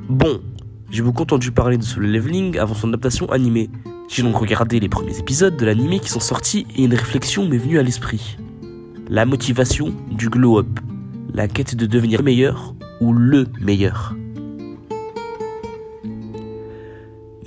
Bon, j'ai beaucoup entendu parler de Solo Leveling avant son adaptation animée. J'ai donc regardé les premiers épisodes de l'anime qui sont sortis et une réflexion m'est venue à l'esprit. La motivation du glow-up, la quête de devenir meilleur ou le meilleur.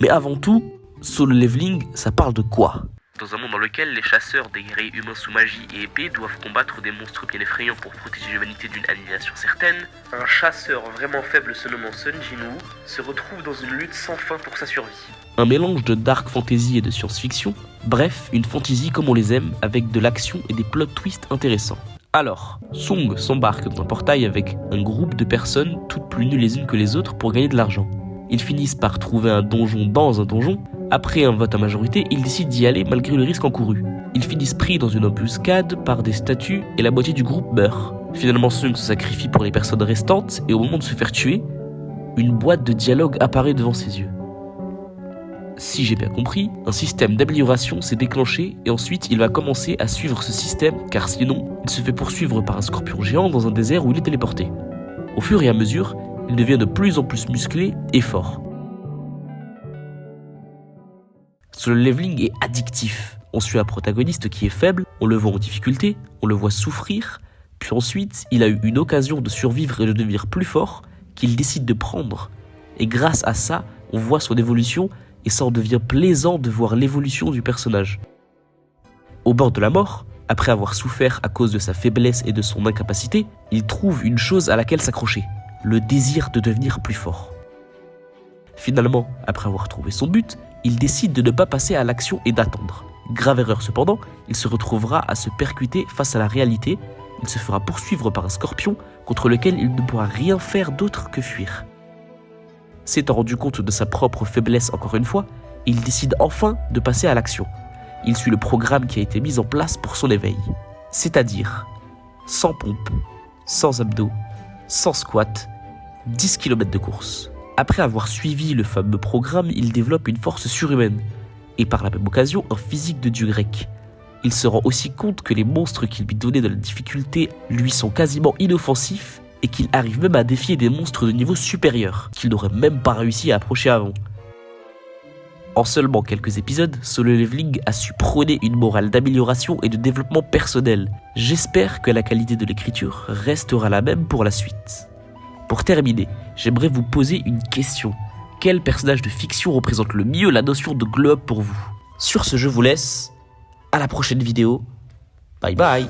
Mais avant tout, Solo Leveling, ça parle de quoi ? Dans un monde dans lequel les chasseurs, des guerriers humains sous magie et épée doivent combattre des monstres bien effrayants pour protéger l'humanité d'une annihilation certaine, un chasseur vraiment faible se nommant Sun Jinwoo se retrouve dans une lutte sans fin pour sa survie. Un mélange de dark fantasy et de science-fiction, bref, une fantasy comme on les aime, avec de l'action et des plot twists intéressants. Alors, Song s'embarque dans un portail avec un groupe de personnes toutes plus nulles les unes que les autres pour gagner de l'argent. Ils finissent par trouver un donjon dans un donjon. Après un vote à majorité, ils décident d'y aller malgré le risque encouru. Ils finissent pris dans une embuscade par des statues et la moitié du groupe meurt. Finalement, Sung se sacrifie pour les personnes restantes et au moment de se faire tuer, une boîte de dialogue apparaît devant ses yeux. Si j'ai bien compris, un système d'amélioration s'est déclenché et ensuite il va commencer à suivre ce système car sinon, il se fait poursuivre par un scorpion géant dans un désert où il est téléporté. Au fur et à mesure, il devient de plus en plus musclé et fort. Solo Leveling est addictif. On suit un protagoniste qui est faible, on le voit en difficulté, on le voit souffrir, puis ensuite il a eu une occasion de survivre et de devenir plus fort qu'il décide de prendre. Et grâce à ça, on voit son évolution et ça en devient plaisant de voir l'évolution du personnage. Au bord de la mort, après avoir souffert à cause de sa faiblesse et de son incapacité, il trouve une chose à laquelle s'accrocher, le désir de devenir plus fort. Finalement, après avoir trouvé son but, il décide de ne pas passer à l'action et d'attendre. Grave erreur cependant, il se retrouvera à se percuter face à la réalité, il se fera poursuivre par un scorpion contre lequel il ne pourra rien faire d'autre que fuir. S'étant rendu compte de sa propre faiblesse encore une fois, il décide enfin de passer à l'action. Il suit le programme qui a été mis en place pour son éveil. C'est-à-dire, sans pompe, sans abdos, sans squat, 10 km de course. Après avoir suivi le fameux programme, il développe une force surhumaine, et par la même occasion un physique de dieu grec. Il se rend aussi compte que les monstres qu'il lui donnait de la difficulté lui sont quasiment inoffensifs, et qu'il arrive même à défier des monstres de niveau supérieur, qu'il n'aurait même pas réussi à approcher avant. En seulement quelques épisodes, Solo Leveling a su prôner une morale d'amélioration et de développement personnel. J'espère que la qualité de l'écriture restera la même pour la suite. Pour terminer, j'aimerais vous poser une question. Quel personnage de fiction représente le mieux la notion de glow-up pour vous ? Sur ce, je vous laisse. À la prochaine vidéo. Bye bye.